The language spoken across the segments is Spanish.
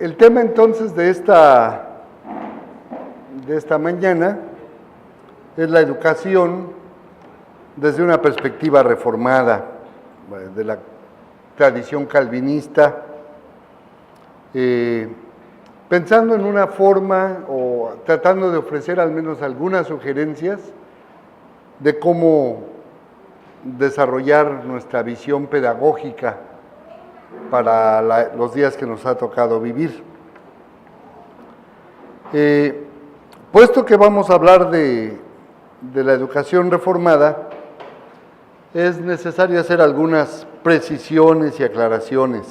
El tema entonces de esta mañana es la educación desde una perspectiva reformada, de la tradición calvinista, pensando en una forma o tratando de ofrecer al menos algunas sugerencias de cómo desarrollar nuestra visión pedagógica para los días que nos ha tocado vivir. Puesto que vamos a hablar de la educación reformada, es necesario hacer algunas precisiones y aclaraciones.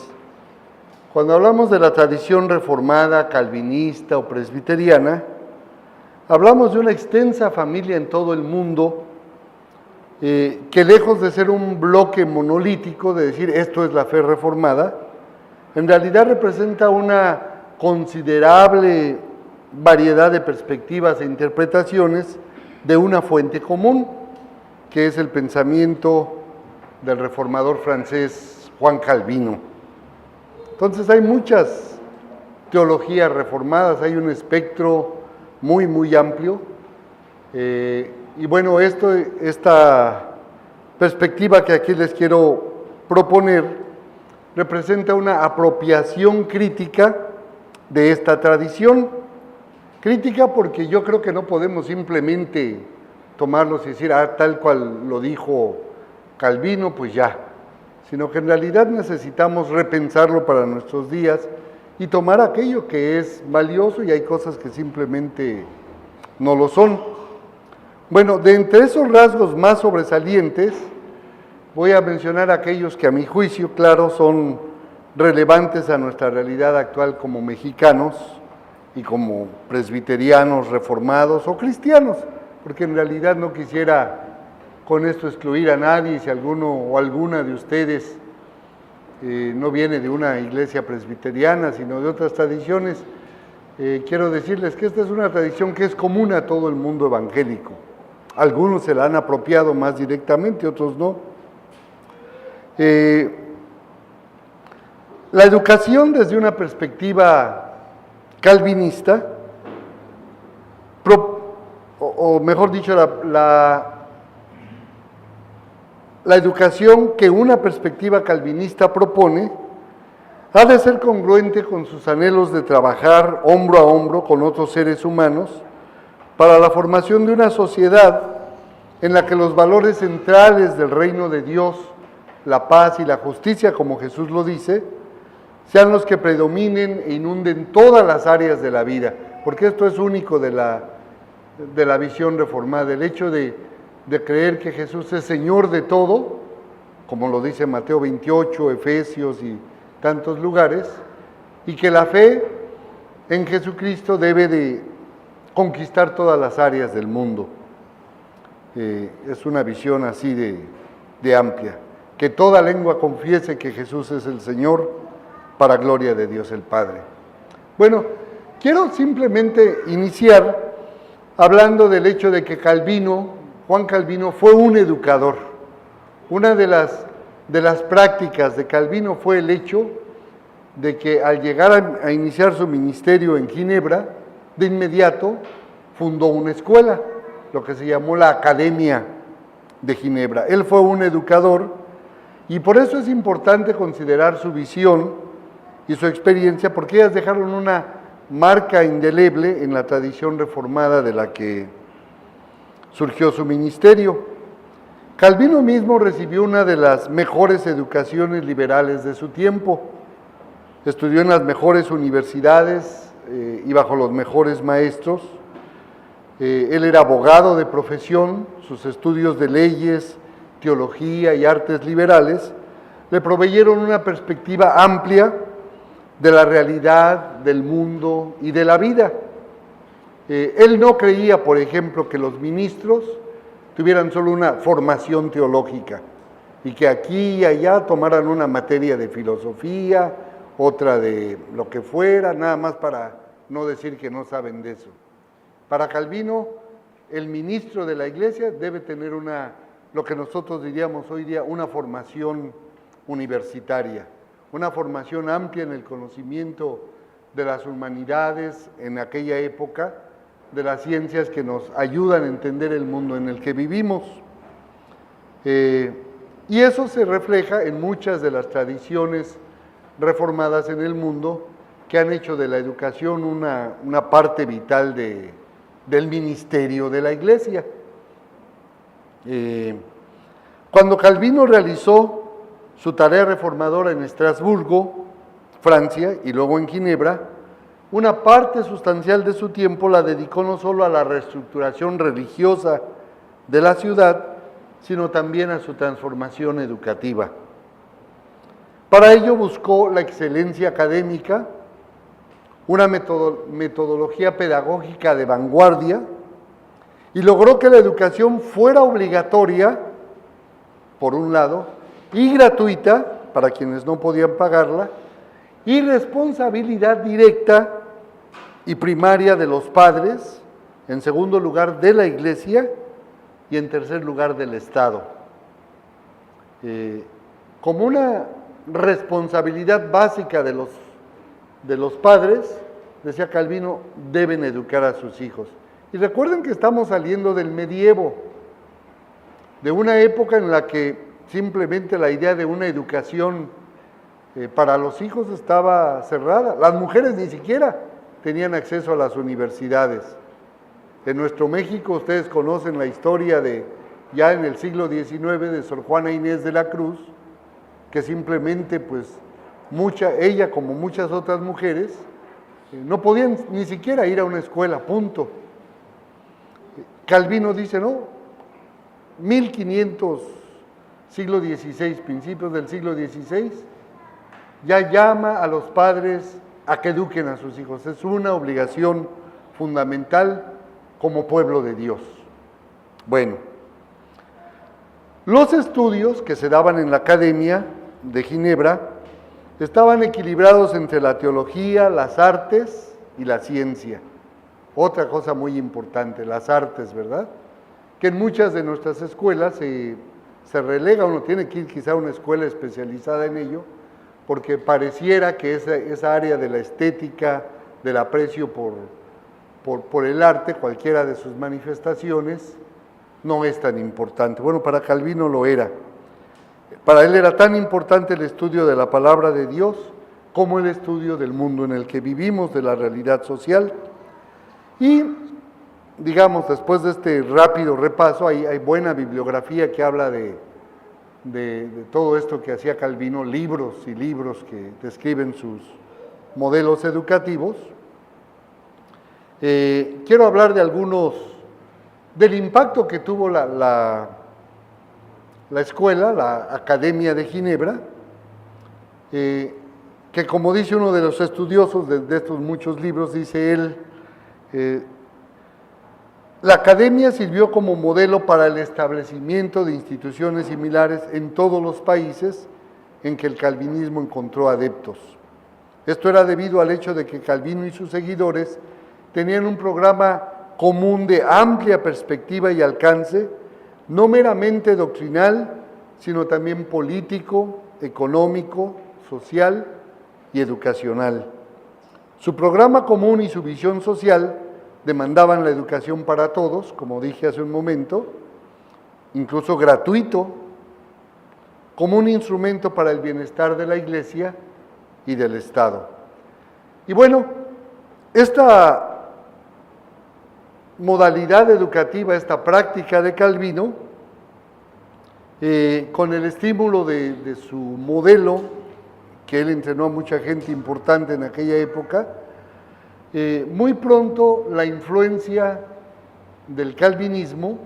Cuando hablamos de la tradición reformada, calvinista o presbiteriana, hablamos de una extensa familia en todo el mundo que lejos de ser un bloque monolítico, de decir esto es la fe reformada, en realidad representa una considerable variedad de perspectivas e interpretaciones de una fuente común, que es el pensamiento del reformador francés Juan Calvino. Entonces hay muchas teologías reformadas, hay un espectro muy amplio, y bueno, esta perspectiva que aquí les quiero proponer representa una apropiación crítica de esta tradición. Crítica porque yo creo que no podemos simplemente tomarlos y decir, tal cual lo dijo Calvino, pues ya, sino que en realidad necesitamos repensarlo para nuestros días y tomar aquello que es valioso y hay cosas que simplemente no lo son. Bueno, de entre esos rasgos más sobresalientes, voy a mencionar aquellos que a mi juicio, claro, son relevantes a nuestra realidad actual como mexicanos y como presbiterianos reformados o cristianos, porque en realidad no quisiera con esto excluir a nadie. Si alguno o alguna de ustedes no viene de una iglesia presbiteriana, sino de otras tradiciones, quiero decirles que esta es una tradición que es común a todo el mundo evangélico. Algunos se la han apropiado más directamente, otros no. La educación desde una perspectiva calvinista, o mejor dicho, la educación que una perspectiva calvinista propone, ha de ser congruente con sus anhelos de trabajar hombro a hombro con otros seres humanos para la formación de una sociedad en la que los valores centrales del reino de Dios, la paz y la justicia, como Jesús lo dice, sean los que predominen e inunden todas las áreas de la vida, porque esto es único de la visión reformada, el hecho de creer que Jesús es Señor de todo, como lo dice Mateo 28, Efesios y tantos lugares, y que la fe en Jesucristo debe de conquistar todas las áreas del mundo. Es una visión así de amplia. Que toda lengua confiese que Jesús es el Señor, para gloria de Dios el Padre. Bueno, quiero simplemente iniciar hablando del hecho de que Juan Calvino fue un educador. Una de las prácticas de Calvino fue el hecho de que al llegar a iniciar su ministerio en Ginebra, de inmediato fundó una escuela, lo que se llamó la Academia de Ginebra. Él fue un educador y por eso es importante considerar su visión y su experiencia, porque ellas dejaron una marca indeleble en la tradición reformada de la que surgió su ministerio. Calvino mismo recibió una de las mejores educaciones liberales de su tiempo. Estudió en las mejores universidades y bajo los mejores maestros. Él era abogado de profesión, sus estudios de leyes, teología y artes liberales le proveyeron una perspectiva amplia de la realidad, del mundo y de la vida. Él no creía, por ejemplo, que los ministros tuvieran solo una formación teológica y que aquí y allá tomaran una materia de filosofía, otra de lo que fuera, nada más para no decir que no saben de eso. Para Calvino, el ministro de la iglesia debe tener lo que nosotros diríamos hoy día, una formación universitaria, una formación amplia en el conocimiento de las humanidades en aquella época, de las ciencias que nos ayudan a entender el mundo en el que vivimos. Y eso se refleja en muchas de las tradiciones reformadas en el mundo que han hecho de la educación una parte vital del ministerio de la Iglesia. Cuando Calvino realizó su tarea reformadora en Estrasburgo, Francia, y luego en Ginebra, una parte sustancial de su tiempo la dedicó no solo a la reestructuración religiosa de la ciudad, sino también a su transformación educativa. Para ello buscó la excelencia académica, una metodología pedagógica de vanguardia, y logró que la educación fuera obligatoria, por un lado, y gratuita, para quienes no podían pagarla, y responsabilidad directa y primaria de los padres, en segundo lugar de la Iglesia y en tercer lugar del Estado. Como una responsabilidad básica de los padres, decía Calvino, deben educar a sus hijos. Y recuerden que estamos saliendo del medievo, de una época en la que simplemente la idea de una educación para los hijos estaba cerrada. Las mujeres ni siquiera tenían acceso a las universidades. En nuestro México ustedes conocen la historia ya en el siglo XIX de Sor Juana Inés de la Cruz, que simplemente pues ella como muchas otras mujeres no podían ni siquiera ir a una escuela, punto. Calvino dice, no, 1500, siglo XVI, principios del siglo XVI, ya llama a los padres a que eduquen a sus hijos. Es una obligación fundamental como pueblo de Dios. Bueno, los estudios que se daban en la Academia de Ginebra estaban equilibrados entre la teología, las artes y la ciencia. Otra cosa muy importante, las artes, ¿verdad? Que en muchas de nuestras escuelas se relega, uno tiene que ir quizá a una escuela especializada en ello, porque pareciera que esa área de la estética, del aprecio por el arte, cualquiera de sus manifestaciones, no es tan importante. Bueno, para Calvino lo era. Para él era tan importante el estudio de la palabra de Dios como el estudio del mundo en el que vivimos, de la realidad social. Y, digamos, después de este rápido repaso, hay buena bibliografía que habla de todo esto que hacía Calvino, libros y libros que describen sus modelos educativos. Quiero hablar de algunos, del impacto que tuvo la escuela, la Academia de Ginebra, que como dice uno de los estudiosos de estos muchos libros, dice él, la Academia sirvió como modelo para el establecimiento de instituciones similares en todos los países en que el calvinismo encontró adeptos. Esto era debido al hecho de que Calvino y sus seguidores tenían un programa común de amplia perspectiva y alcance, no meramente doctrinal, sino también político, económico, social y educacional. Su programa común y su visión social demandaban la educación para todos, como dije hace un momento, incluso gratuito, como un instrumento para el bienestar de la Iglesia y del Estado. Y bueno, esta modalidad educativa, esta práctica de Calvino, con el estímulo de su modelo, que él entrenó a mucha gente importante en aquella época, muy pronto la influencia del calvinismo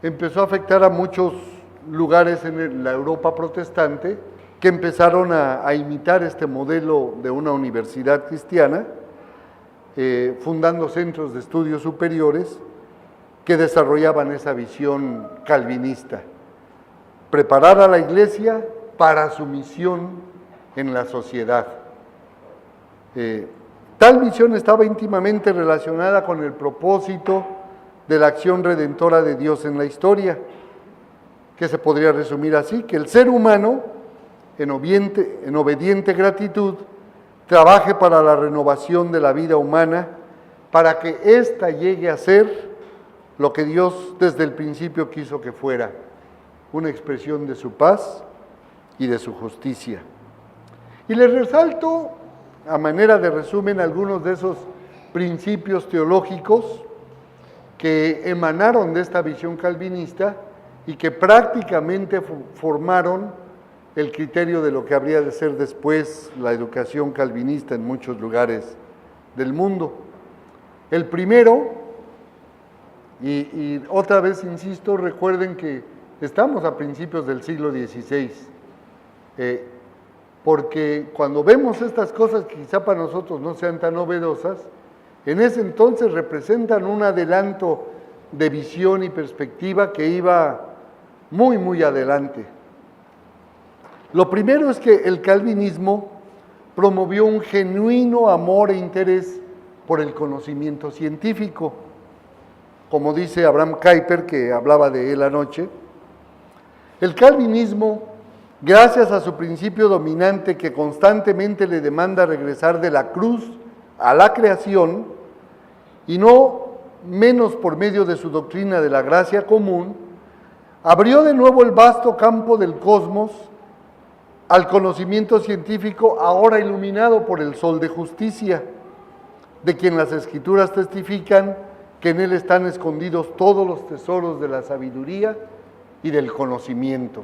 empezó a afectar a muchos lugares en la Europa protestante que empezaron a imitar este modelo de una universidad cristiana, fundando centros de estudios superiores que desarrollaban esa visión calvinista, preparar a la Iglesia para su misión en la sociedad. Tal misión estaba íntimamente relacionada con el propósito de la acción redentora de Dios en la historia, que se podría resumir así, que el ser humano, en obediente gratitud, trabaje para la renovación de la vida humana, para que ésta llegue a ser lo que Dios desde el principio quiso que fuera, una expresión de su paz y de su justicia. Y les resalto, a manera de resumen, algunos de esos principios teológicos que emanaron de esta visión calvinista y que prácticamente formaron el criterio de lo que habría de ser después la educación calvinista en muchos lugares del mundo. El primero, y otra vez insisto, recuerden que estamos a principios del siglo XVI, porque cuando vemos estas cosas que quizá para nosotros no sean tan novedosas, en ese entonces representan un adelanto de visión y perspectiva que iba muy, muy adelante. Lo primero es que el calvinismo promovió un genuino amor e interés por el conocimiento científico. Como dice Abraham Kuyper, que hablaba de él anoche, el calvinismo, gracias a su principio dominante que constantemente le demanda regresar de la cruz a la creación, y no menos por medio de su doctrina de la gracia común, abrió de nuevo el vasto campo del cosmos al conocimiento científico ahora iluminado por el sol de justicia, de quien las Escrituras testifican que en él están escondidos todos los tesoros de la sabiduría y del conocimiento.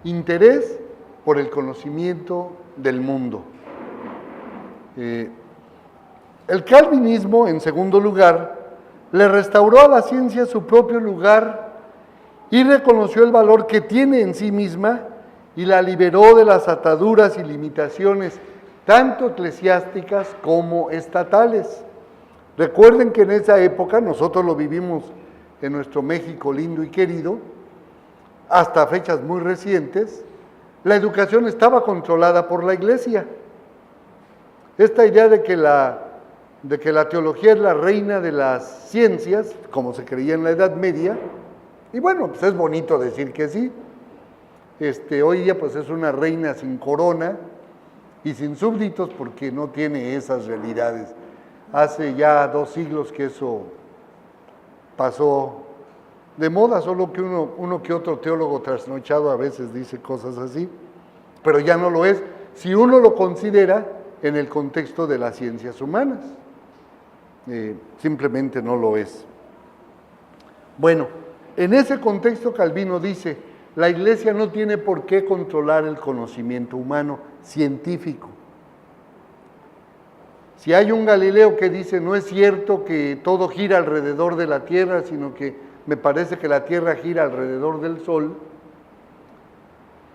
Interés por el conocimiento del mundo. El calvinismo, en segundo lugar, le restauró a la ciencia su propio lugar y reconoció el valor que tiene en sí misma y la liberó de las ataduras y limitaciones tanto eclesiásticas como estatales. Recuerden que en esa época, nosotros lo vivimos en nuestro México lindo y querido, hasta fechas muy recientes, la educación estaba controlada por la Iglesia. Esta idea de que la teología es la reina de las ciencias, como se creía en la Edad Media, y bueno, pues es bonito decir que sí. Hoy día pues es una reina sin corona y sin súbditos porque no tiene esas realidades. Hace ya 2 siglos que eso pasó de moda, solo que uno que otro teólogo trasnochado a veces dice cosas así, pero ya no lo es, si uno lo considera en el contexto de las ciencias humanas. Simplemente no lo es. Bueno, en ese contexto Calvino dice, la Iglesia no tiene por qué controlar el conocimiento humano científico. Si hay un Galileo que dice, no es cierto que todo gira alrededor de la Tierra, sino que me parece que la Tierra gira alrededor del Sol,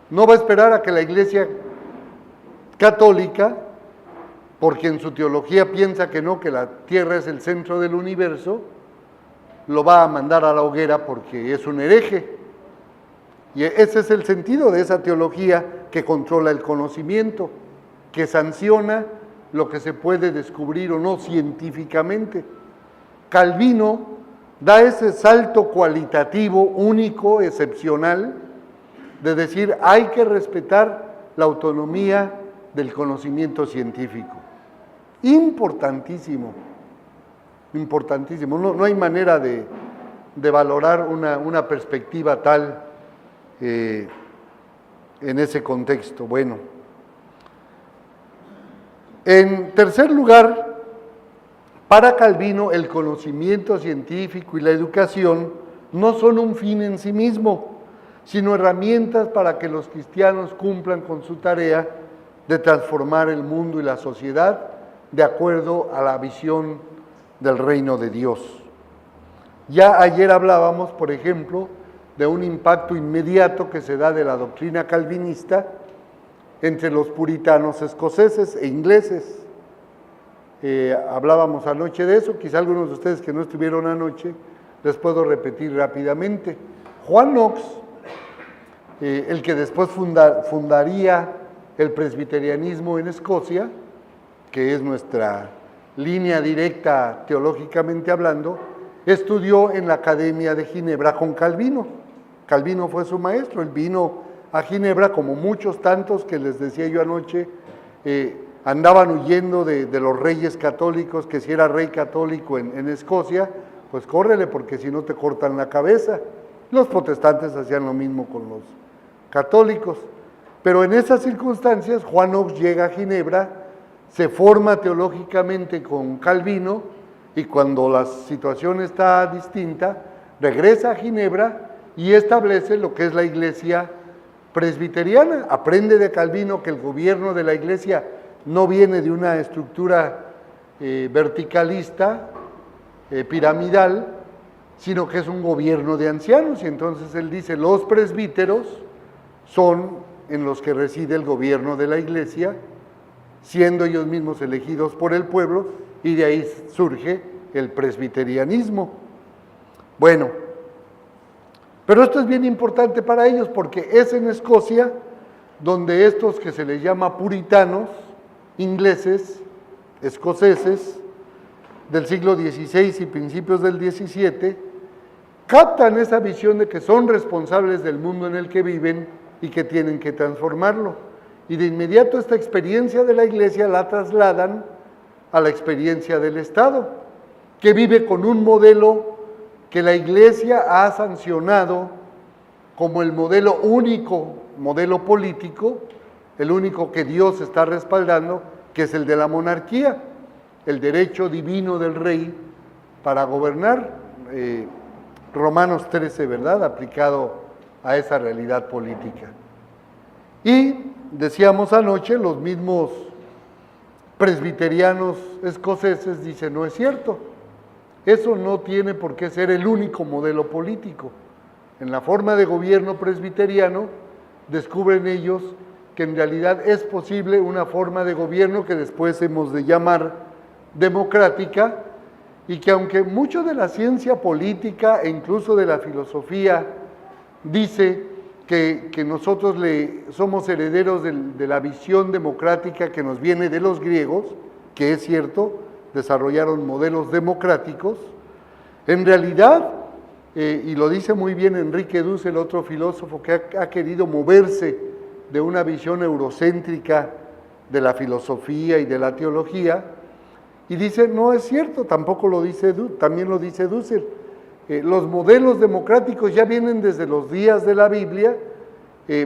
no va a esperar a que la Iglesia católica, porque en su teología piensa que no, que la Tierra es el centro del universo, lo va a mandar a la hoguera porque es un hereje. Y ese es el sentido de esa teología que controla el conocimiento, que sanciona lo que se puede descubrir o no científicamente. Calvino da ese salto cualitativo, único, excepcional, de decir hay que respetar la autonomía del conocimiento científico. Importantísimo, importantísimo. No hay manera de valorar una perspectiva tal en ese contexto. Bueno, en tercer lugar, para Calvino el conocimiento científico y la educación no son un fin en sí mismo, sino herramientas para que los cristianos cumplan con su tarea de transformar el mundo y la sociedad de acuerdo a la visión del reino de Dios. Ya ayer hablábamos, por ejemplo, de un impacto inmediato que se da de la doctrina calvinista entre los puritanos escoceses e ingleses. Hablábamos anoche de eso, quizá algunos de ustedes que no estuvieron anoche, les puedo repetir rápidamente. Juan Knox, el que después fundaría el presbiterianismo en Escocia, que es nuestra línea directa teológicamente hablando, estudió en la Academia de Ginebra con Calvino. Calvino fue su maestro, él vino a Ginebra como muchos tantos que les decía yo anoche, andaban huyendo de los reyes católicos, que si era rey católico en Escocia, pues córrele porque si no te cortan la cabeza. Los protestantes hacían lo mismo con los católicos. Pero en esas circunstancias, Juan Knox llega a Ginebra, se forma teológicamente con Calvino y cuando la situación está distinta, regresa a Ginebra y establece lo que es la iglesia presbiteriana. Aprende de Calvino que el gobierno de la iglesia no viene de una estructura verticalista, piramidal, sino que es un gobierno de ancianos. Y entonces él dice, los presbíteros son en los que reside el gobierno de la iglesia, siendo ellos mismos elegidos por el pueblo, y de ahí surge el presbiterianismo. Bueno, pero esto es bien importante para ellos porque es en Escocia donde estos que se les llama puritanos, ingleses, escoceses, del siglo XVI y principios del XVII, captan esa visión de que son responsables del mundo en el que viven y que tienen que transformarlo. Y de inmediato esta experiencia de la iglesia la trasladan a la experiencia del Estado, que vive con un modelo que la iglesia ha sancionado como el modelo único, modelo político, el único que Dios está respaldando, que es el de la monarquía, el derecho divino del rey para gobernar, Romanos 13, ¿verdad?, aplicado a esa realidad política. Y decíamos anoche, los mismos presbiterianos escoceses dicen, no es cierto, eso no tiene por qué ser el único modelo político. En la forma de gobierno presbiteriano descubren ellos que en realidad es posible una forma de gobierno que después hemos de llamar democrática, y que aunque mucho de la ciencia política e incluso de la filosofía dice que nosotros somos herederos de la visión democrática que nos viene de los griegos, que es cierto, desarrollaron modelos democráticos, en realidad, y lo dice muy bien Enrique Dussel, otro filósofo que ha querido moverse de una visión eurocéntrica de la filosofía y de la teología, y dice, no es cierto, tampoco lo dice, también lo dice Dussel. Los modelos democráticos ya vienen desde los días de la Biblia,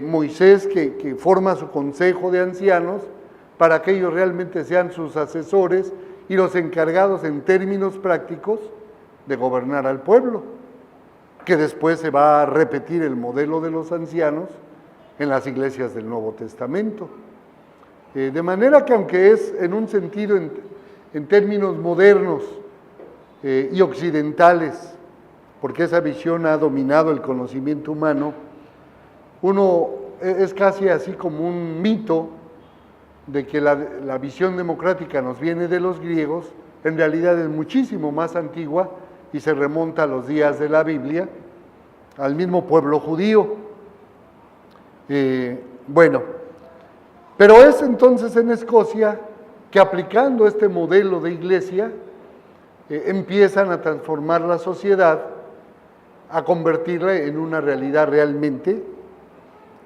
Moisés que forma su consejo de ancianos para que ellos realmente sean sus asesores y los encargados en términos prácticos de gobernar al pueblo, que después se va a repetir el modelo de los ancianos en las iglesias del Nuevo Testamento. De manera que aunque es en un sentido en términos modernos y occidentales, porque esa visión ha dominado el conocimiento humano, uno es casi así como un mito de que la visión democrática nos viene de los griegos, en realidad es muchísimo más antigua y se remonta a los días de la Biblia, al mismo pueblo judío. Bueno, pero es entonces en Escocia que aplicando este modelo de iglesia empiezan a transformar la sociedad, a convertirla en una realidad realmente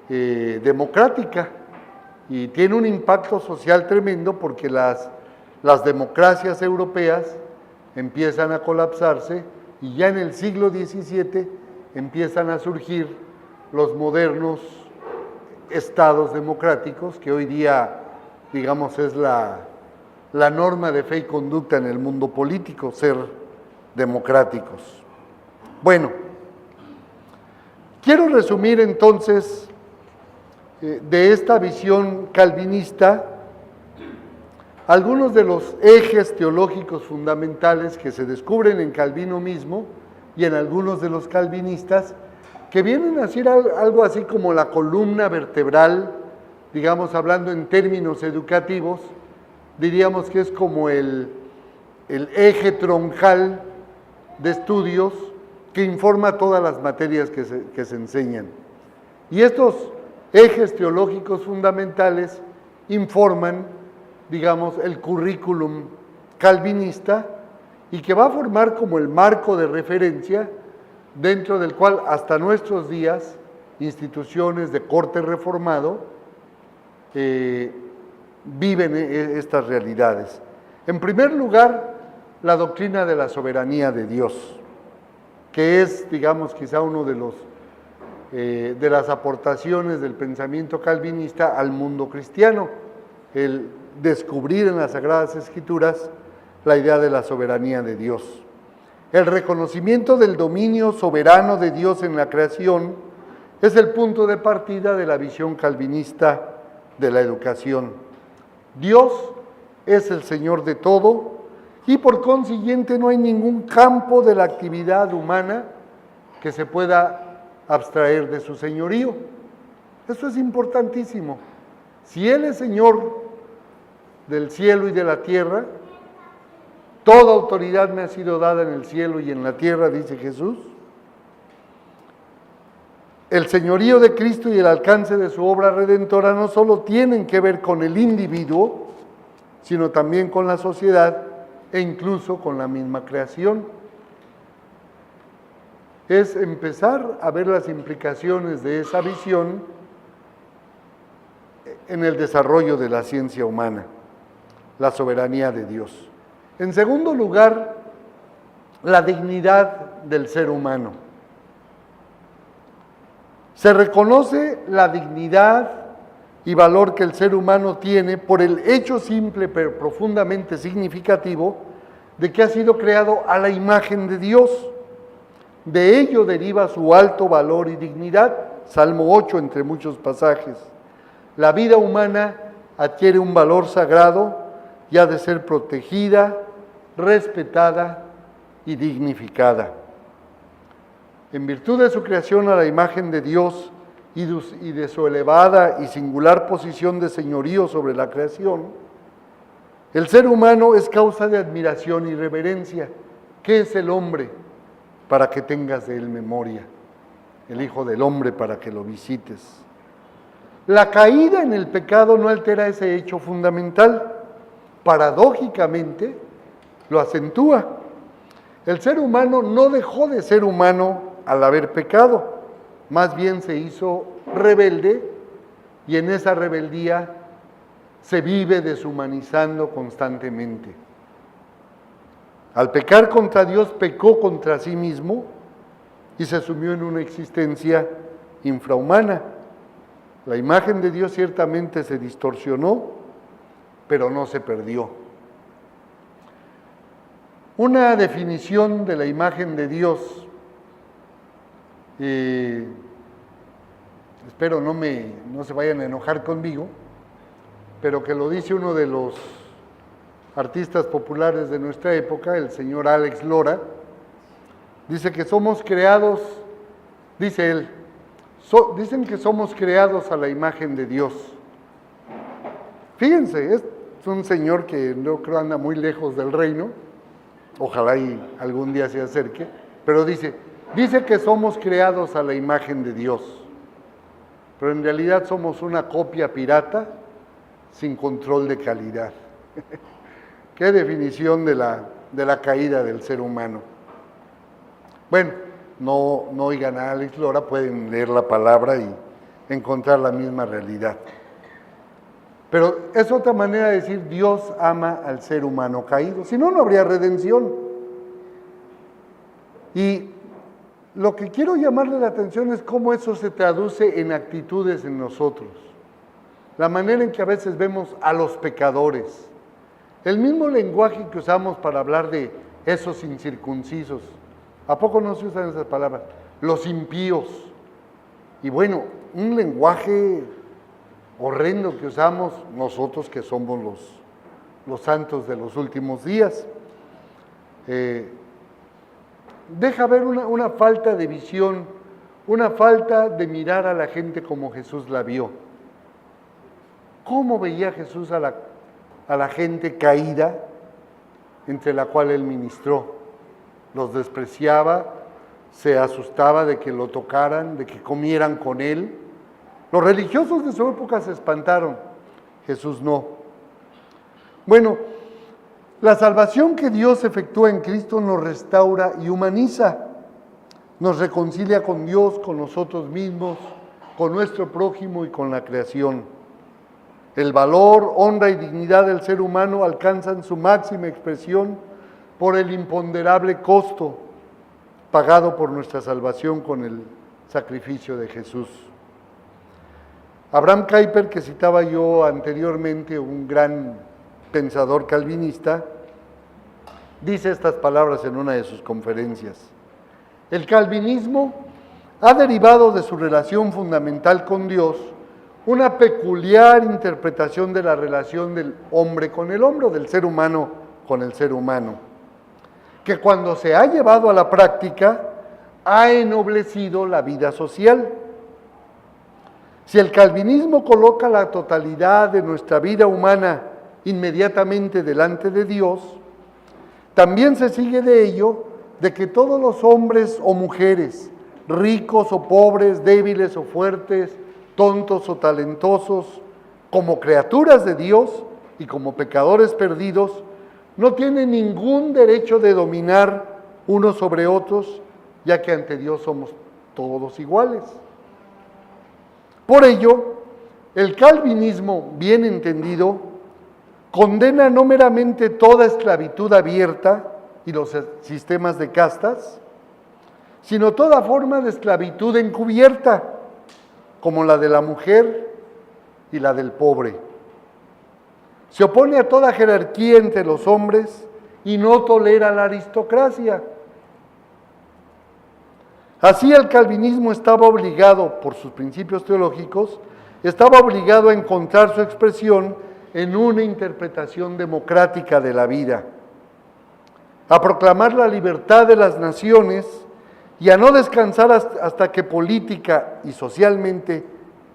democrática, y tiene un impacto social tremendo porque las democracias europeas empiezan a colapsarse y ya en el siglo XVII empiezan a surgir los modernos estados democráticos, que hoy día, digamos, es la norma de fe y conducta en el mundo político, ser democráticos. Bueno, quiero resumir entonces de esta visión calvinista algunos de los ejes teológicos fundamentales que se descubren en Calvino mismo y en algunos de los calvinistas, que vienen a ser algo así como la columna vertebral, digamos, hablando en términos educativos, diríamos que es como el eje troncal de estudios que informa todas las materias que se enseñan. Y estos ejes teológicos fundamentales informan, digamos, el currículum calvinista, y que va a formar como el marco de referencia dentro del cual hasta nuestros días instituciones de corte reformado viven estas realidades. En primer lugar, la doctrina de la soberanía de Dios, que es, digamos, quizá uno de las aportaciones del pensamiento calvinista al mundo cristiano, el descubrir en las Sagradas Escrituras la idea de la soberanía de Dios. El reconocimiento del dominio soberano de Dios en la creación es el punto de partida de la visión calvinista de la educación. Dios es el Señor de todo y por consiguiente no hay ningún campo de la actividad humana que se pueda abstraer de su señorío. Eso es importantísimo. Si Él es Señor del cielo y de la tierra, toda autoridad me ha sido dada en el cielo y en la tierra, dice Jesús. El señorío de Cristo y el alcance de su obra redentora no solo tienen que ver con el individuo, sino también con la sociedad e incluso con la misma creación. Es empezar a ver las implicaciones de esa visión en el desarrollo de la ciencia humana, la soberanía de Dios. En segundo lugar, la dignidad del ser humano. Se reconoce la dignidad y valor que el ser humano tiene por el hecho simple pero profundamente significativo de que ha sido creado a la imagen de Dios. De ello deriva su alto valor y dignidad, Salmo 8 entre muchos pasajes. La vida humana adquiere un valor sagrado y ha de ser protegida, respetada y dignificada. En virtud de su creación a la imagen de Dios y de su elevada y singular posición de señorío sobre la creación, el ser humano es causa de admiración y reverencia. ¿Qué es el hombre? Para que tengas de él memoria. El Hijo del Hombre para que lo visites. La caída en el pecado no altera ese hecho fundamental. Paradójicamente, lo acentúa. El ser humano no dejó de ser humano al haber pecado, más bien se hizo rebelde y en esa rebeldía se vive deshumanizando constantemente. Al pecar contra Dios, pecó contra sí mismo y se sumió en una existencia infrahumana. La imagen de Dios ciertamente se distorsionó, pero no se perdió. Una definición de la imagen de Dios, espero no se vayan a enojar conmigo, pero que lo dice uno de los artistas populares de nuestra época, el señor Alex Lora, dice que somos creados, dice él, dicen que somos creados a la imagen de Dios. Fíjense, es un señor que no creo anda muy lejos del reino, ojalá y algún día se acerque, pero dice que somos creados a la imagen de Dios, pero en realidad somos una copia pirata sin control de calidad. Qué definición de la caída del ser humano. Bueno, no oigan a Alex Lora, pueden leer la palabra y encontrar la misma realidad. Pero es otra manera de decir Dios ama al ser humano caído, si no, no habría redención. Y lo que quiero llamarle la atención es cómo eso se traduce en actitudes en nosotros. La manera en que a veces vemos a los pecadores. El mismo lenguaje que usamos para hablar de esos incircuncisos. ¿A poco no se usan esas palabras? Los impíos. Y bueno, un lenguaje horrendo que usamos nosotros que somos los santos de los últimos días. Deja ver una falta de visión, una falta de mirar a la gente como Jesús la vio. ¿Cómo veía Jesús a la gente caída entre la cual Él ministró? Los despreciaba, se asustaba de que lo tocaran, de que comieran con Él. Los religiosos de su época se espantaron, Jesús no. Bueno, la salvación que Dios efectúa en Cristo nos restaura y humaniza, nos reconcilia con Dios, con nosotros mismos, con nuestro prójimo y con la creación. El valor, honra y dignidad del ser humano alcanzan su máxima expresión por el imponderable costo pagado por nuestra salvación con el sacrificio de Jesús. Abraham Kuyper, que citaba yo anteriormente, un gran pensador calvinista, dice estas palabras en una de sus conferencias. El calvinismo ha derivado de su relación fundamental con Dios una peculiar interpretación de la relación del hombre con el hombre, del ser humano con el ser humano, que cuando se ha llevado a la práctica ha ennoblecido la vida social. Si el calvinismo coloca la totalidad de nuestra vida humana inmediatamente delante de Dios, también se sigue de ello de que todos los hombres o mujeres, ricos o pobres, débiles o fuertes, tontos o talentosos, como criaturas de Dios y como pecadores perdidos, no tienen ningún derecho de dominar unos sobre otros, ya que ante Dios somos todos iguales. Por ello, el calvinismo, bien entendido, condena no meramente toda esclavitud abierta y los sistemas de castas, sino toda forma de esclavitud encubierta, como la de la mujer y la del pobre. Se opone a toda jerarquía entre los hombres y no tolera la aristocracia. Así el calvinismo estaba obligado, por sus principios teológicos, estaba obligado a encontrar su expresión en una interpretación democrática de la vida, a proclamar la libertad de las naciones y a no descansar hasta que política y socialmente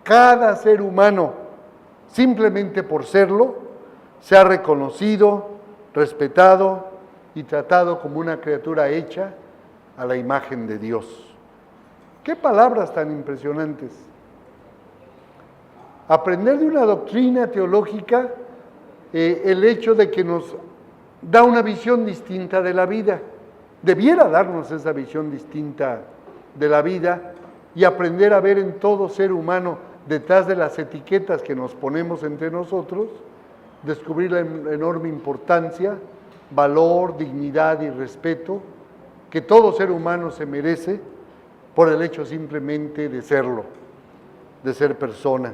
cada ser humano, simplemente por serlo, sea reconocido, respetado y tratado como una criatura hecha a la imagen de Dios. ¡Qué palabras tan impresionantes! Aprender de una doctrina teológica el hecho de que nos da una visión distinta de la vida. Debiera darnos esa visión distinta de la vida y aprender a ver en todo ser humano, detrás de las etiquetas que nos ponemos entre nosotros, descubrir la enorme importancia, valor, dignidad y respeto que todo ser humano se merece por el hecho simplemente de serlo, de ser personas.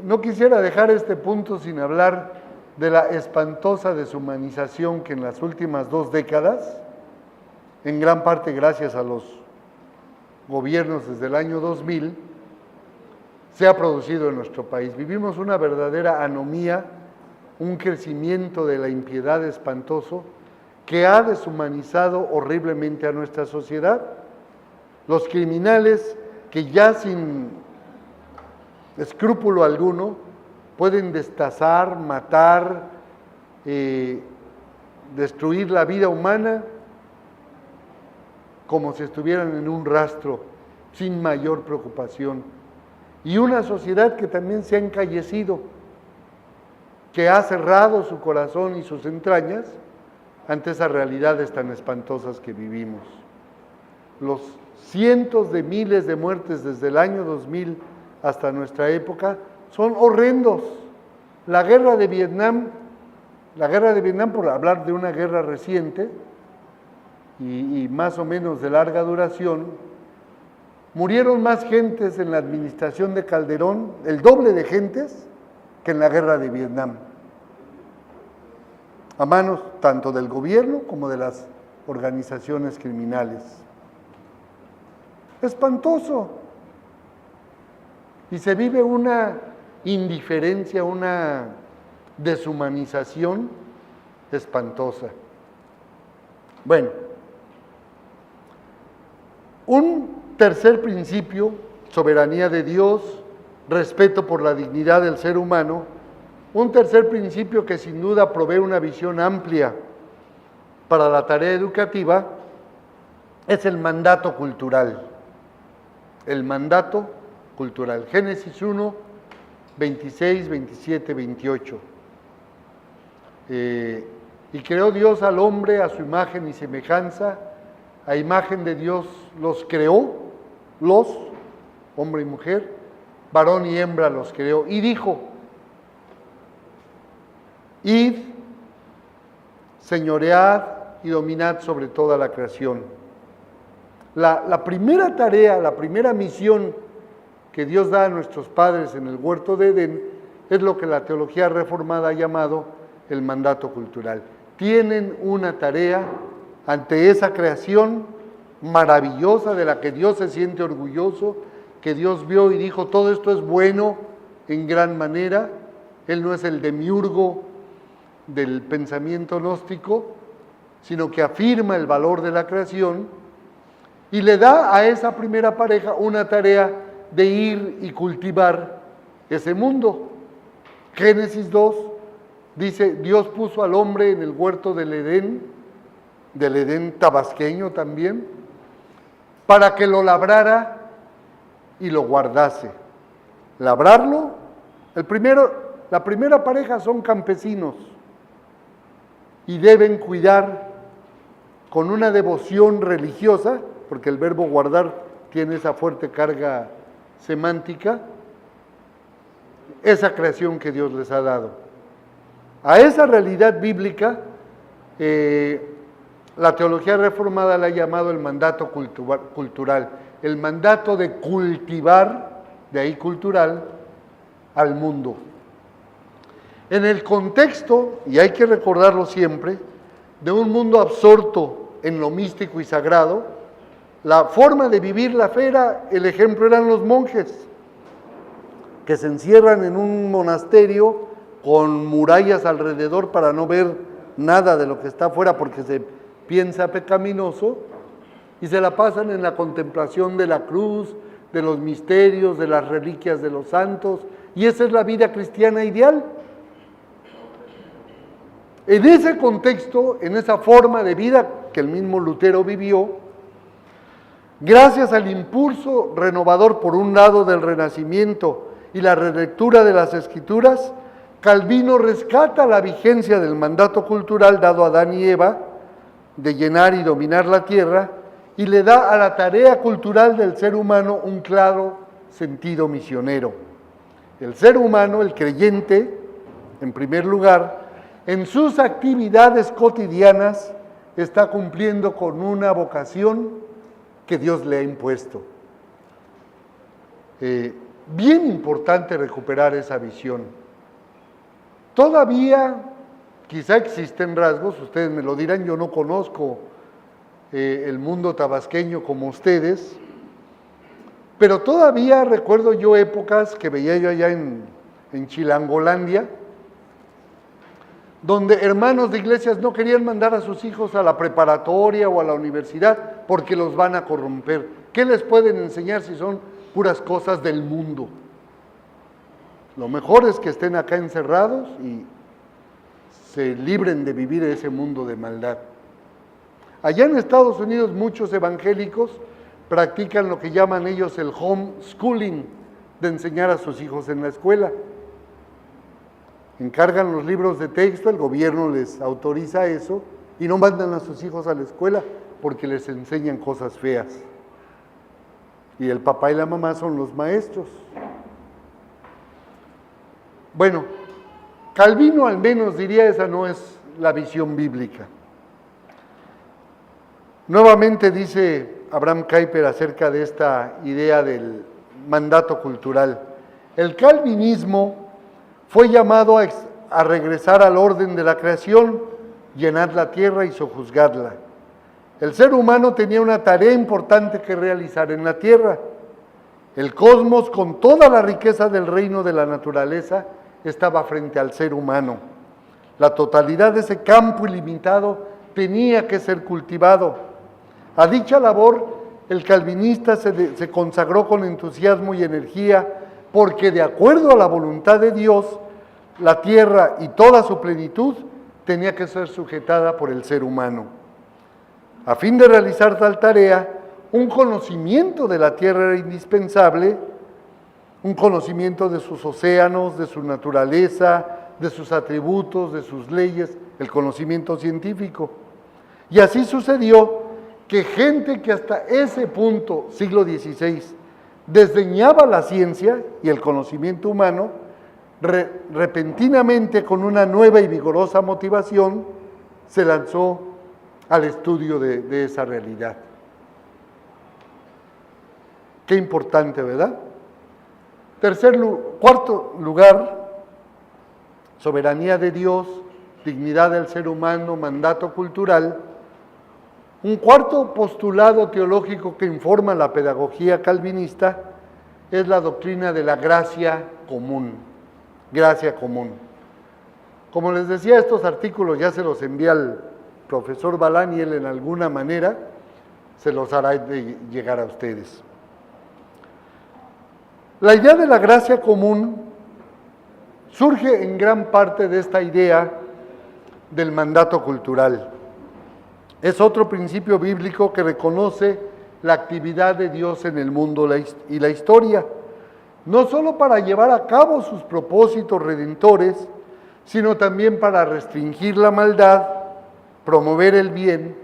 No quisiera dejar este punto sin hablar de la espantosa deshumanización que en las últimas 2 décadas, en gran parte gracias a los gobiernos desde el año 2000, se ha producido en nuestro país. Vivimos una verdadera anomía, un crecimiento de la impiedad espantoso que ha deshumanizado horriblemente a nuestra sociedad. Los criminales que ya sin escrúpulo alguno pueden destazar, matar, destruir la vida humana como si estuvieran en un rastro, sin mayor preocupación. Y una sociedad que también se ha encallecido, que ha cerrado su corazón y sus entrañas ante esas realidades tan espantosas que vivimos. Los cientos de miles de muertes desde el año 2000 hasta nuestra época son horrendos. La guerra de Vietnam, por hablar de una guerra reciente y más o menos de larga duración, murieron más gentes en la administración de Calderón, el doble de gentes, que en la guerra de Vietnam, a manos tanto del gobierno como de las organizaciones criminales. Espantoso. Y se vive una indiferencia, una deshumanización espantosa. Bueno, un tercer principio, soberanía de Dios, respeto por la dignidad del ser humano, un tercer principio que sin duda provee una visión amplia para la tarea educativa, es el mandato cultural. El mandato cultural. Génesis 1, 26, 27, 28. Y creó Dios al hombre a su imagen y semejanza, a imagen de Dios los creó, hombre y mujer, varón y hembra los creó. Y dijo, id, señoread y dominad sobre toda la creación. La primera tarea, la primera misión que Dios da a nuestros padres en el huerto de Edén es lo que la teología reformada ha llamado el mandato cultural. Tienen una tarea ante esa creación maravillosa de la que Dios se siente orgulloso, que Dios vio y dijo, todo esto es bueno en gran manera. Él no es el demiurgo del pensamiento gnóstico, sino que afirma el valor de la creación y le da a esa primera pareja una tarea de ir y cultivar ese mundo. Génesis 2 dice, Dios puso al hombre en el huerto del Edén tabasqueño también, para que lo labrara y lo guardase. Labrarlo, la primera pareja son campesinos y deben cuidar con una devoción religiosa, porque el verbo guardar tiene esa fuerte carga semántica, esa creación que Dios les ha dado. A esa realidad bíblica, la teología reformada la ha llamado el mandato cultural, el mandato de cultivar, de ahí cultural, al mundo. En el contexto, y hay que recordarlo siempre, de un mundo absorto en lo místico y sagrado, la forma de vivir la fe el ejemplo eran los monjes, que se encierran en un monasterio con murallas alrededor para no ver nada de lo que está afuera porque se piensa pecaminoso, y se la pasan en la contemplación de la cruz, de los misterios, de las reliquias de los santos, y esa es la vida cristiana ideal. En ese contexto, en esa forma de vida que el mismo Lutero vivió, gracias al impulso renovador por un lado del Renacimiento y la relectura de las Escrituras, Calvino rescata la vigencia del mandato cultural dado a Adán y Eva de llenar y dominar la tierra y le da a la tarea cultural del ser humano un claro sentido misionero. El ser humano, el creyente, en primer lugar, en sus actividades cotidianas está cumpliendo con una vocación que Dios le ha impuesto. Bien importante recuperar esa visión. Todavía, quizá existen rasgos, ustedes me lo dirán, yo no conozco el mundo tabasqueño como ustedes, pero todavía recuerdo yo épocas que veía yo allá en Chilangolandia, donde hermanos de iglesias no querían mandar a sus hijos a la preparatoria o a la universidad porque los van a corromper. ¿Qué les pueden enseñar si son puras cosas del mundo? Lo mejor es que estén acá encerrados y se libren de vivir ese mundo de maldad. Allá en Estados Unidos muchos evangélicos practican lo que llaman ellos el homeschooling, de enseñar a sus hijos en la escuela. Encargan los libros de texto, el gobierno les autoriza eso y no mandan a sus hijos a la escuela porque les enseñan cosas feas. Y el papá y la mamá son los maestros. Bueno, Calvino al menos diría esa no es la visión bíblica. Nuevamente dice Abraham Kuyper acerca de esta idea del mandato cultural. El calvinismo fue llamado a regresar al orden de la creación, llenar la tierra y sojuzgarla. El ser humano tenía una tarea importante que realizar en la tierra. El cosmos, con toda la riqueza del reino de la naturaleza, estaba frente al ser humano. La totalidad de ese campo ilimitado tenía que ser cultivado. A dicha labor, el calvinista se consagró con entusiasmo y energía, porque de acuerdo a la voluntad de Dios, la tierra y toda su plenitud tenía que ser sujetada por el ser humano. A fin de realizar tal tarea, un conocimiento de la tierra era indispensable, un conocimiento de sus océanos, de su naturaleza, de sus atributos, de sus leyes, el conocimiento científico. Y así sucedió que gente que hasta ese punto, siglo XVI, desdeñaba la ciencia y el conocimiento humano, repentinamente, con una nueva y vigorosa motivación, se lanzó al estudio de esa realidad. Qué importante, ¿verdad? Cuarto lugar, soberanía de Dios, dignidad del ser humano, mandato cultural. Un cuarto postulado teológico que informa la pedagogía calvinista es la doctrina de la gracia común. Gracia común. Como les decía, estos artículos ya se los envía al profesor Balán y él en alguna manera se los hará llegar a ustedes. La idea de la gracia común surge en gran parte de esta idea del mandato cultural. Es otro principio bíblico que reconoce la actividad de Dios en el mundo y la historia, no solo para llevar a cabo sus propósitos redentores, sino también para restringir la maldad, promover el bien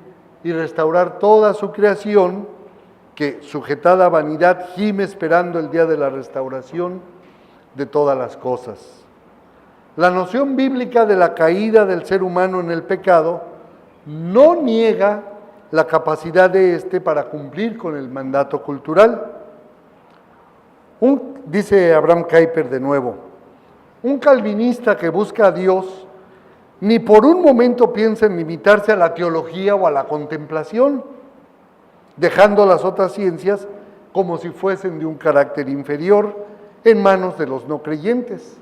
y restaurar toda su creación, que, sujetada a vanidad, gime esperando el día de la restauración de todas las cosas. La noción bíblica de la caída del ser humano en el pecado no niega la capacidad de éste para cumplir con el mandato cultural. Dice Abraham Kuyper de nuevo, un calvinista que busca a Dios ni por un momento piensa en limitarse a la teología o a la contemplación, dejando las otras ciencias como si fuesen de un carácter inferior en manos de los no creyentes.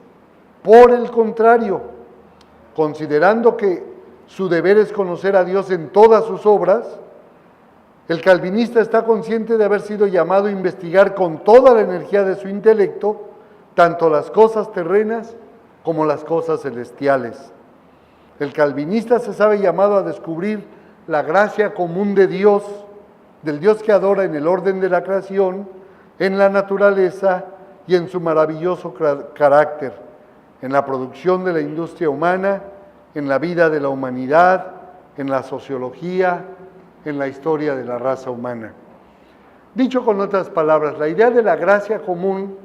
Por el contrario, considerando que su deber es conocer a Dios en todas sus obras, el calvinista está consciente de haber sido llamado a investigar con toda la energía de su intelecto tanto las cosas terrenas como las cosas celestiales. El calvinista se sabe llamado a descubrir la gracia común de Dios, del Dios que adora en el orden de la creación, en la naturaleza y en su maravilloso carácter, en la producción de la industria humana, en la vida de la humanidad, en la sociología, en la historia de la raza humana. Dicho con otras palabras, la idea de la gracia común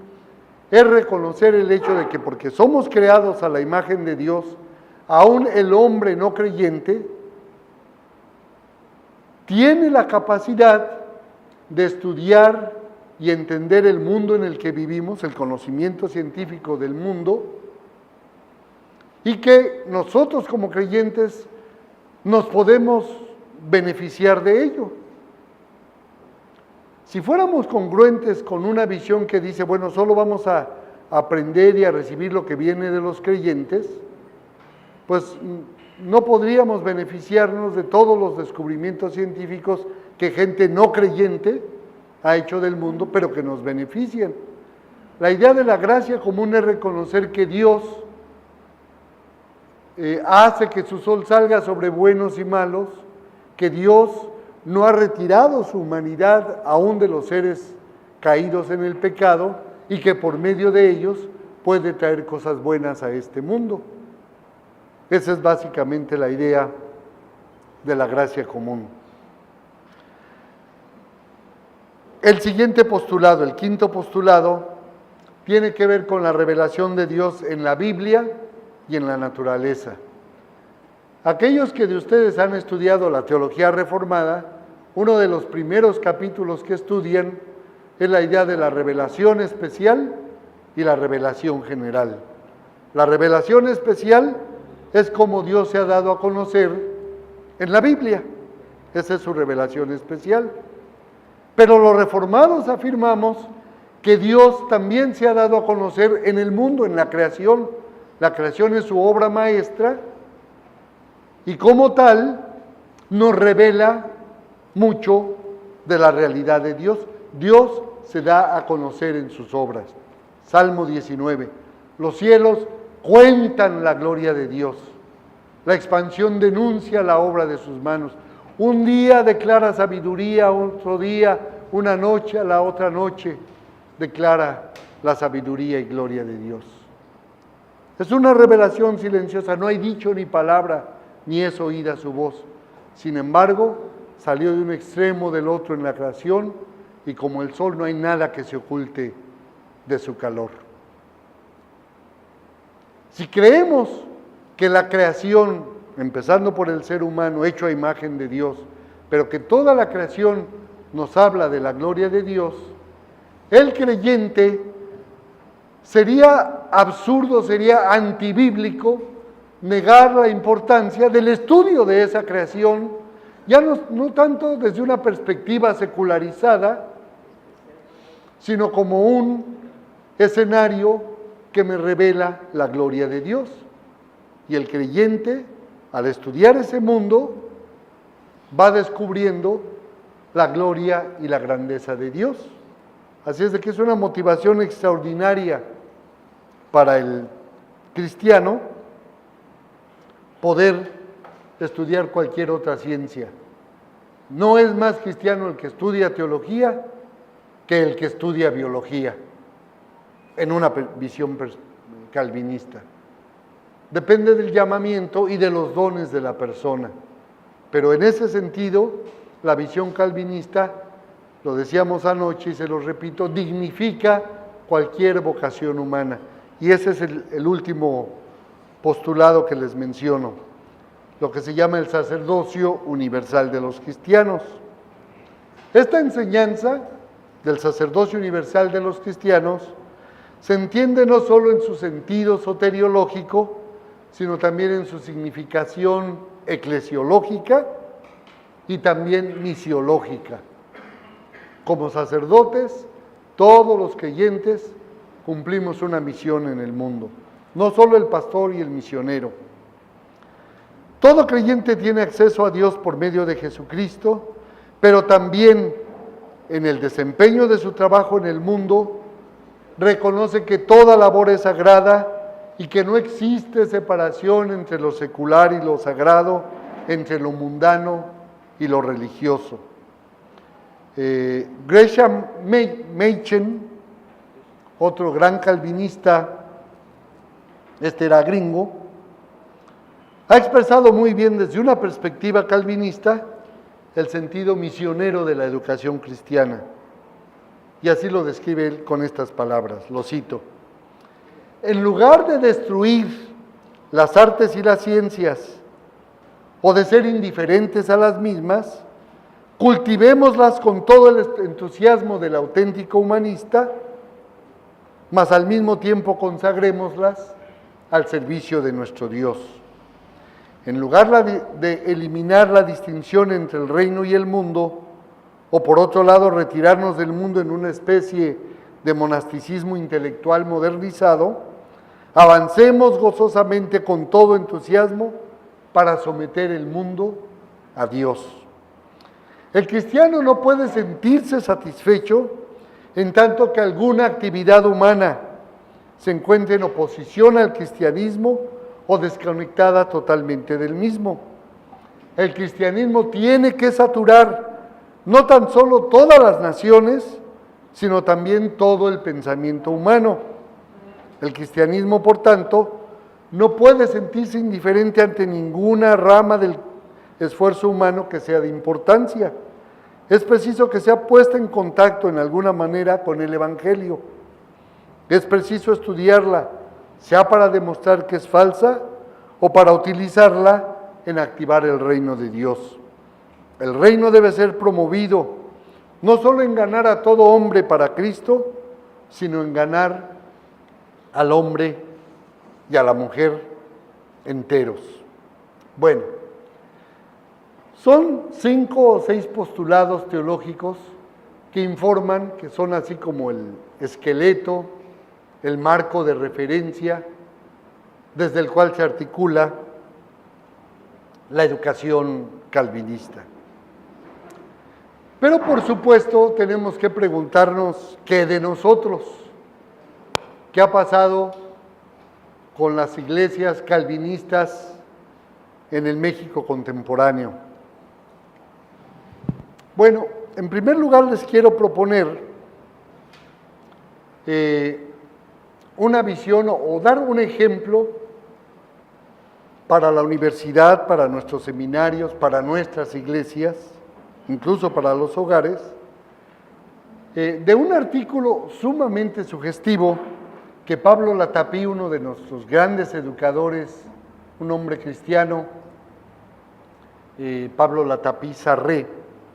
es reconocer el hecho de que porque somos creados a la imagen de Dios, aún el hombre no creyente tiene la capacidad de estudiar y entender el mundo en el que vivimos, el conocimiento científico del mundo, y que nosotros como creyentes nos podemos beneficiar de ello. Si fuéramos congruentes con una visión que dice, bueno, solo vamos a aprender y a recibir lo que viene de los creyentes, pues no podríamos beneficiarnos de todos los descubrimientos científicos que gente no creyente ha hecho del mundo, pero que nos benefician. La idea de la gracia común es reconocer que Dios hace que su sol salga sobre buenos y malos, que Dios no ha retirado su humanidad aún de los seres caídos en el pecado y que por medio de ellos puede traer cosas buenas a este mundo. Esa es básicamente la idea de la gracia común. El siguiente postulado, el quinto postulado, tiene que ver con la revelación de Dios en la Biblia y en la naturaleza. Aquellos que de ustedes han estudiado la teología reformada, uno de los primeros capítulos que estudian es la idea de la revelación especial y la revelación general. La revelación especial es como Dios se ha dado a conocer en la Biblia. Esa es su revelación especial. Pero los reformados afirmamos que Dios también se ha dado a conocer en el mundo, en la creación. La creación es su obra maestra y como tal nos revela mucho de la realidad de Dios. Dios se da a conocer en sus obras. Salmo 19. Los cielos cuentan la gloria de Dios. La expansión denuncia la obra de sus manos. Un día declara sabiduría, otro día, una noche a la otra noche, declara la sabiduría y gloria de Dios. Es una revelación silenciosa, no hay dicho ni palabra, ni es oída su voz. Sin embargo, salió de un extremo del otro en la creación, y como el sol no hay nada que se oculte de su calor. Si creemos que la creación, empezando por el ser humano, hecho a imagen de Dios, pero que toda la creación nos habla de la gloria de Dios, el creyente sería absurdo, sería antibíblico negar la importancia del estudio de esa creación, ya no tanto desde una perspectiva secularizada, sino como un escenario que me revela la gloria de Dios. Y el creyente, al estudiar ese mundo, va descubriendo la gloria y la grandeza de Dios. Así es de que es una motivación extraordinaria para el cristiano poder estudiar cualquier otra ciencia. No es más cristiano el que estudia teología que el que estudia biología, en una visión calvinista. Depende del llamamiento y de los dones de la persona. Pero en ese sentido, la visión calvinista, lo decíamos anoche y se lo repito, dignifica cualquier vocación humana. Y ese es el último postulado que les menciono, lo que se llama el sacerdocio universal de los cristianos. Esta enseñanza del sacerdocio universal de los cristianos se entiende no solo en su sentido soteriológico, sino también en su significación eclesiológica y también misiológica. Como sacerdotes, todos los creyentes cumplimos una misión en el mundo, no solo el pastor y el misionero. Todo creyente tiene acceso a Dios por medio de Jesucristo, pero también en el desempeño de su trabajo en el mundo, reconoce que toda labor es sagrada y que no existe separación entre lo secular y lo sagrado, entre lo mundano y lo religioso. Gresham Machen, otro gran calvinista, este era gringo, ha expresado muy bien desde una perspectiva calvinista el sentido misionero de la educación cristiana. Y así lo describe él con estas palabras, lo cito: en lugar de destruir las artes y las ciencias o de ser indiferentes a las mismas, cultivémoslas con todo el entusiasmo del auténtico humanista, mas al mismo tiempo consagrémoslas al servicio de nuestro Dios. En lugar de eliminar la distinción entre el reino y el mundo, o por otro lado retirarnos del mundo en una especie de monasticismo intelectual modernizado, avancemos gozosamente con todo entusiasmo para someter el mundo a Dios. El cristiano no puede sentirse satisfecho en tanto que alguna actividad humana se encuentre en oposición al cristianismo o desconectada totalmente del mismo. El cristianismo tiene que saturar no tan solo todas las naciones, sino también todo el pensamiento humano. El cristianismo, por tanto, no puede sentirse indiferente ante ninguna rama del esfuerzo humano que sea de importancia. Es preciso que sea puesta en contacto en alguna manera con el Evangelio. Es preciso estudiarla, sea para demostrar que es falsa o para utilizarla en activar el reino de Dios. El reino debe ser promovido, no solo en ganar a todo hombre para Cristo, sino en ganar al hombre y a la mujer enteros. Bueno, son 5 o 6 postulados teológicos que informan, que son así como el esqueleto, el marco de referencia desde el cual se articula la educación calvinista. Pero por supuesto tenemos que preguntarnos qué de nosotros, qué ha pasado con las iglesias calvinistas en el México contemporáneo. Bueno, en primer lugar les quiero proponer una visión o dar un ejemplo para la universidad, para nuestros seminarios, para nuestras iglesias, incluso para los hogares, de un artículo sumamente sugestivo que Pablo Latapí, uno de nuestros grandes educadores, un hombre cristiano, Pablo Latapí Sarré,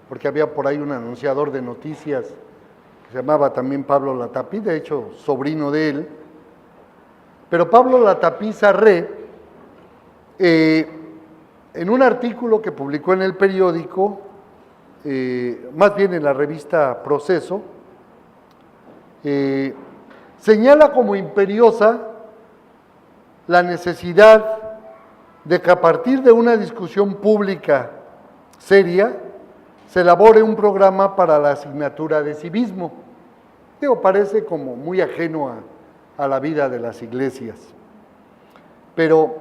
porque había por ahí un anunciador de noticias que se llamaba también Pablo Latapí, de hecho, sobrino de él. Pero Pablo Latapí Sarré, en un artículo que publicó en el periódico, más bien en la revista Proceso, señala como imperiosa la necesidad de que a partir de una discusión pública seria se elabore un programa para la asignatura de civismo. Digo, parece como muy ajeno a la vida de las iglesias. Pero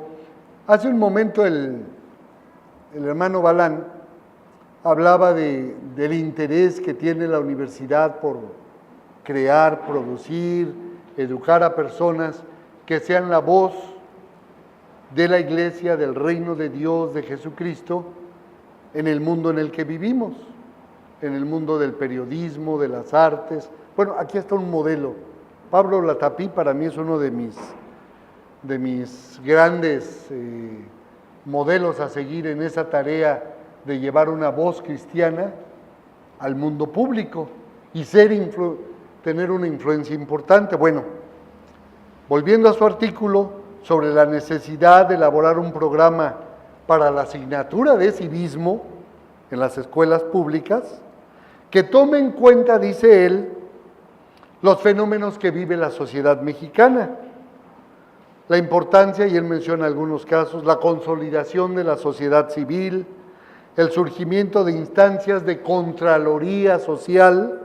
hace un momento el hermano Balán hablaba del interés que tiene la universidad por crear, producir, educar a personas que sean la voz de la iglesia, del reino de Dios, de Jesucristo, en el mundo en el que vivimos, en el mundo del periodismo, de las artes. Bueno, aquí está un modelo. Pablo Latapí para mí es uno de mis grandes modelos a seguir en esa tarea de llevar una voz cristiana al mundo público y tener una influencia importante. Bueno, volviendo a su artículo sobre la necesidad de elaborar un programa para la asignatura de civismo en las escuelas públicas, que tome en cuenta, dice él, los fenómenos que vive la sociedad mexicana, la importancia, y él menciona algunos casos, la consolidación de la sociedad civil, el surgimiento de instancias de contraloría social,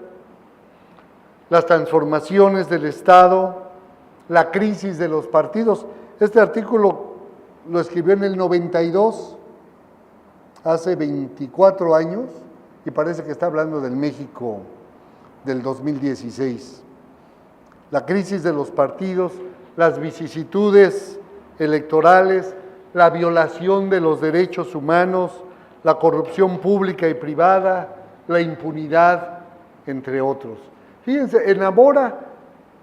las transformaciones del Estado, la crisis de los partidos. Este artículo lo escribió en el 92, hace 24 años, y parece que está hablando del México del 2016. La crisis de los partidos, las vicisitudes electorales, la violación de los derechos humanos, la corrupción pública y privada, la impunidad, entre otros. Fíjense,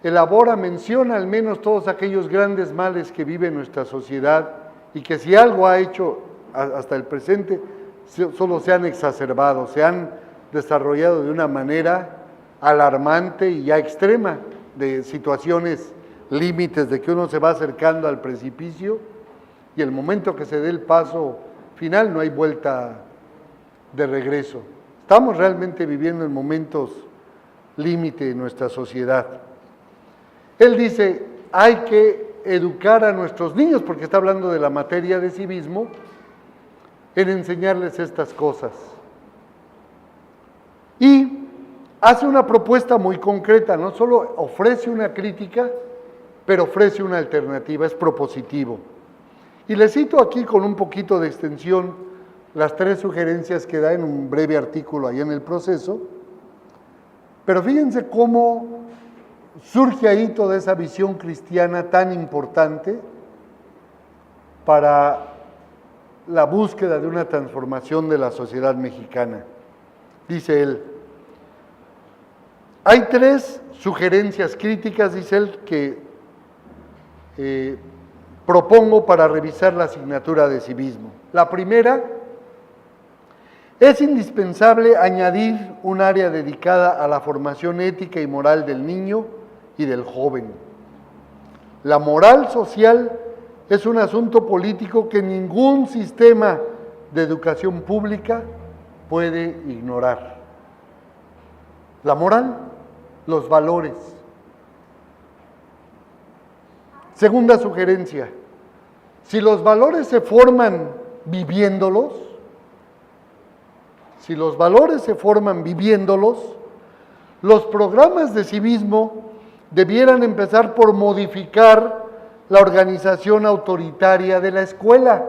Elabora menciona al menos todos aquellos grandes males que vive nuestra sociedad y que si algo ha hecho hasta el presente, solo se han exacerbado, se han desarrollado de una manera alarmante y ya extrema, de situaciones límites, de que uno se va acercando al precipicio y el momento que se dé el paso final no hay vuelta de regreso. Estamos realmente viviendo en momentos límite en nuestra sociedad. Él dice, hay que educar a nuestros niños, porque está hablando de la materia de civismo, en enseñarles estas cosas. Y hace una propuesta muy concreta, no solo ofrece una crítica, pero ofrece una alternativa, es propositivo. Y le cito aquí con un poquito de extensión las 3 sugerencias que da en un breve artículo ahí en el Proceso, pero fíjense cómo surge ahí toda esa visión cristiana tan importante para la búsqueda de una transformación de la sociedad mexicana. Dice él, hay 3 sugerencias críticas, dice él, que propongo para revisar la asignatura de civismo. La primera, es indispensable añadir un área dedicada a la formación ética y moral del niño y del joven. La moral social es un asunto político que ningún sistema de educación pública puede ignorar. La moral, los valores. Segunda sugerencia, si los valores se forman viviéndolos, los programas de civismo debieran empezar por modificar la organización autoritaria de la escuela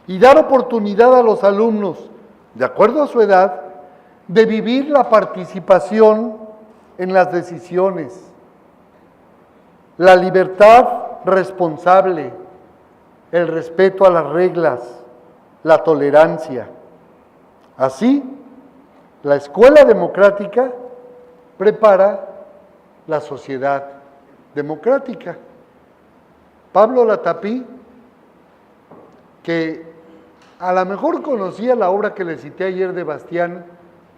y dar oportunidad a los alumnos, de acuerdo a su edad, de vivir la participación en las decisiones, la libertad responsable, el respeto a las reglas, la tolerancia. Así, la escuela democrática prepara la sociedad democrática. Pablo Latapí, que a lo mejor conocía la obra que le cité ayer de Bastián,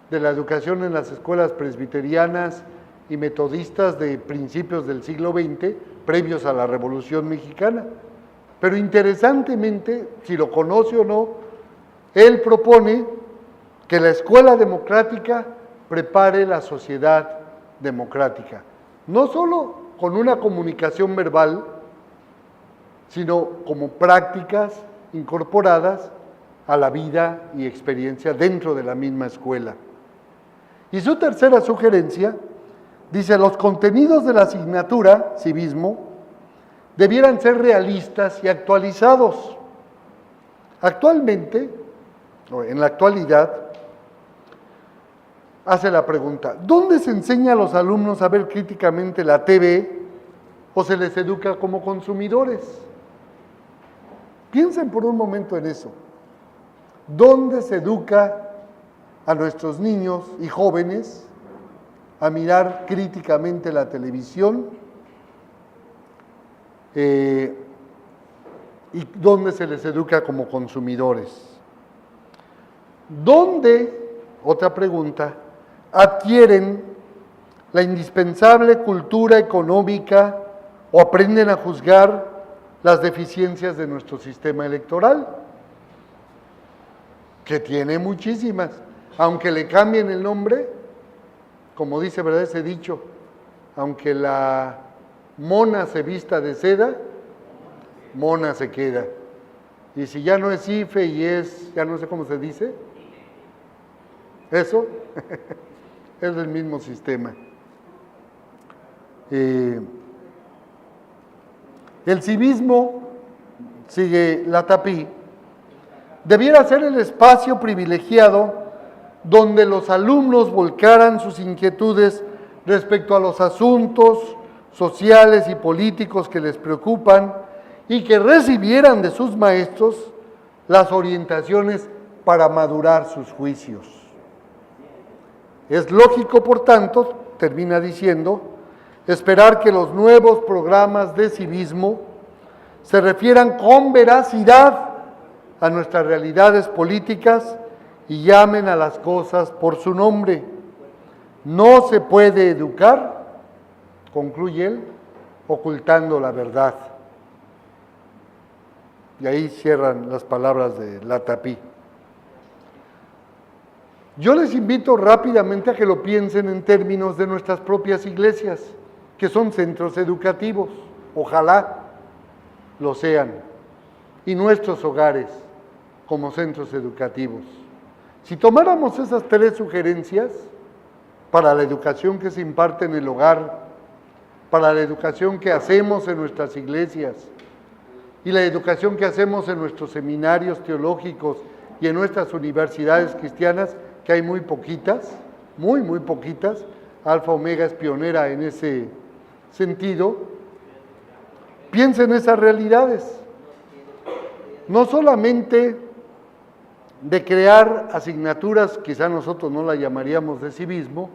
de la educación en las escuelas presbiterianas y metodistas de principios del siglo XX, previos a la Revolución Mexicana. Pero interesantemente, si lo conoce o no, él propone que la escuela democrática prepare la sociedad democrática, no solo con una comunicación verbal, sino como prácticas incorporadas a la vida y experiencia dentro de la misma escuela. Y su tercera sugerencia dice: los contenidos de la asignatura civismo debieran ser realistas y actualizados. Actualmente, o en la actualidad, hace la pregunta: ¿dónde se enseña a los alumnos a ver críticamente la TV o se les educa como consumidores? Piensen por un momento en eso. ¿Dónde se educa a nuestros niños y jóvenes a mirar críticamente la televisión? ¿Y dónde se les educa como consumidores? ¿Dónde, otra pregunta, adquieren la indispensable cultura económica o aprenden a juzgar las deficiencias de nuestro sistema electoral? Que tiene muchísimas, aunque le cambien el nombre, como dice, ¿verdad?, ese dicho: aunque la mona se vista de seda, mona se queda. Y si ya no es IFE y es, ya no sé cómo se dice, eso es del mismo sistema. El civismo, sigue Latapí, debiera ser el espacio privilegiado donde los alumnos volcaran sus inquietudes respecto a los asuntos sociales y políticos que les preocupan y que recibieran de sus maestros las orientaciones para madurar sus juicios. Es lógico, por tanto, termina diciendo, esperar que los nuevos programas de civismo se refieran con veracidad a nuestras realidades políticas y llamen a las cosas por su nombre. No se puede educar, concluye él, ocultando la verdad. Y ahí cierran las palabras de Latapí. Yo les invito rápidamente a que lo piensen en términos de nuestras propias iglesias, que son centros educativos, ojalá lo sean, y nuestros hogares como centros educativos. Si tomáramos esas tres sugerencias para la educación que se imparte en el hogar, para la educación que hacemos en nuestras iglesias y la educación que hacemos en nuestros seminarios teológicos y en nuestras universidades cristianas, que hay muy poquitas, muy poquitas, Alfa Omega es pionera en ese sentido, piensen en esas realidades. No solamente de crear asignaturas, quizá nosotros no la llamaríamos de civismo,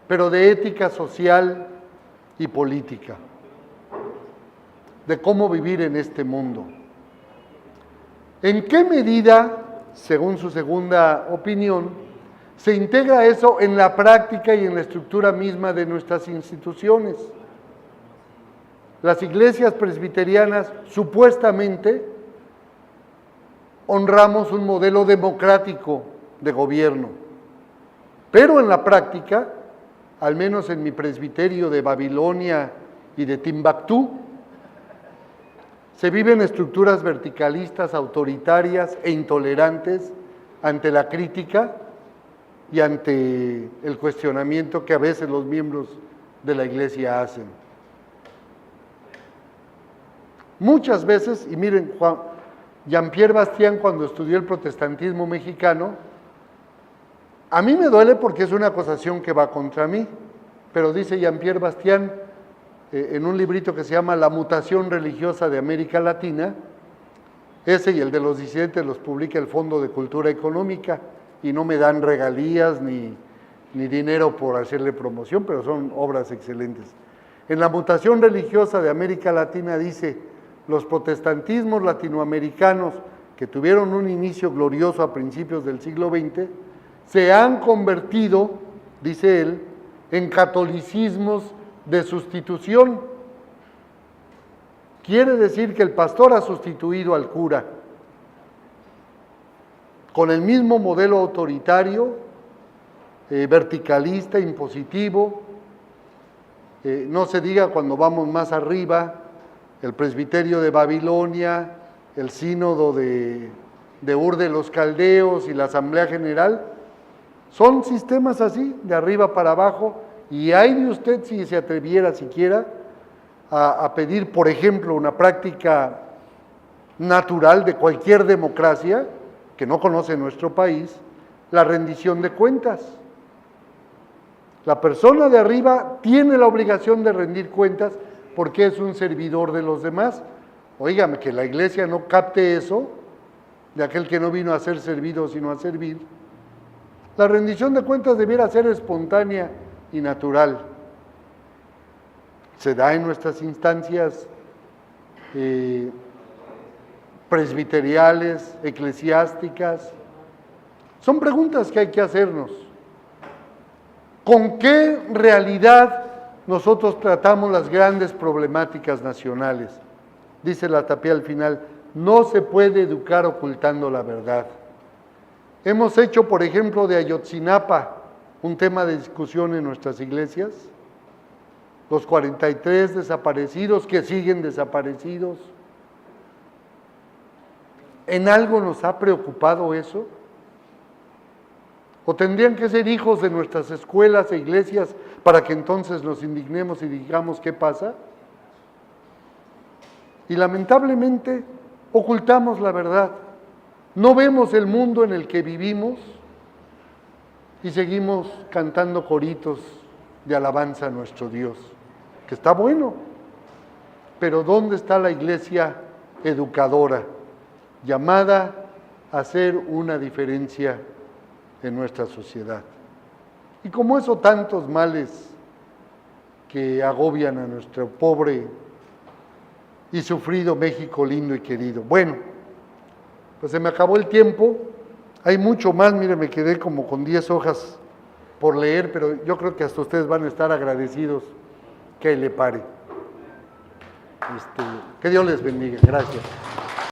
pero de ética social y política, de cómo vivir en este mundo. ¿En qué medida, según su segunda opinión, se integra eso en la práctica y en la estructura misma de nuestras instituciones? Las iglesias presbiterianas supuestamente honramos un modelo democrático de gobierno, pero en la práctica, al menos en mi presbiterio de Babilonia y de Timbuktu, se viven estructuras verticalistas, autoritarias e intolerantes ante la crítica y ante el cuestionamiento que a veces los miembros de la iglesia hacen. Muchas veces, y miren, Jean-Pierre Bastián, cuando estudió el protestantismo mexicano, a mí me duele porque es una acusación que va contra mí, pero dice Jean-Pierre Bastián en un librito que se llama La mutación religiosa de América Latina, ese y el de los disidentes los publica el Fondo de Cultura Económica y no me dan regalías ni dinero por hacerle promoción, pero son obras excelentes. En la mutación religiosa de América Latina dice, los protestantismos latinoamericanos que tuvieron un inicio glorioso a principios del siglo XX, se han convertido, dice él, en catolicismos de sustitución. Quiere decir que el pastor ha sustituido al cura con el mismo modelo autoritario, verticalista, impositivo. No se diga cuando vamos más arriba, el presbiterio de Babilonia, el sínodo de Ur de los Caldeos y la Asamblea General, son sistemas así, de arriba para abajo, y hay de usted si se atreviera siquiera a pedir, por ejemplo, una práctica natural de cualquier democracia que no conoce nuestro país, la rendición de cuentas. La persona de arriba tiene la obligación de rendir cuentas porque es un servidor de los demás. Óigame, que la iglesia no capte eso, de aquel que no vino a ser servido sino a servir. La rendición de cuentas debiera ser espontánea y natural. Se da en nuestras instancias presbiteriales, eclesiásticas. Son preguntas que hay que hacernos. ¿Con qué realidad nosotros tratamos las grandes problemáticas nacionales? Dice la Tapia al final, no se puede educar ocultando la verdad. Hemos hecho, por ejemplo, de Ayotzinapa un tema de discusión en nuestras iglesias, los 43 desaparecidos que siguen desaparecidos. ¿En algo nos ha preocupado eso? ¿O tendrían que ser hijos de nuestras escuelas e iglesias para que entonces nos indignemos y digamos qué pasa? Y lamentablemente ocultamos la verdad. No vemos el mundo en el que vivimos y seguimos cantando coritos de alabanza a nuestro Dios, que está bueno, pero ¿dónde está la iglesia educadora, llamada a hacer una diferencia en nuestra sociedad? Y como eso, tantos males que agobian a nuestro pobre y sufrido México lindo y querido. Bueno, pues se me acabó el tiempo, hay mucho más, mire, me quedé como con 10 hojas por leer, pero yo creo que hasta ustedes van a estar agradecidos que le pare. Que Dios les bendiga, gracias.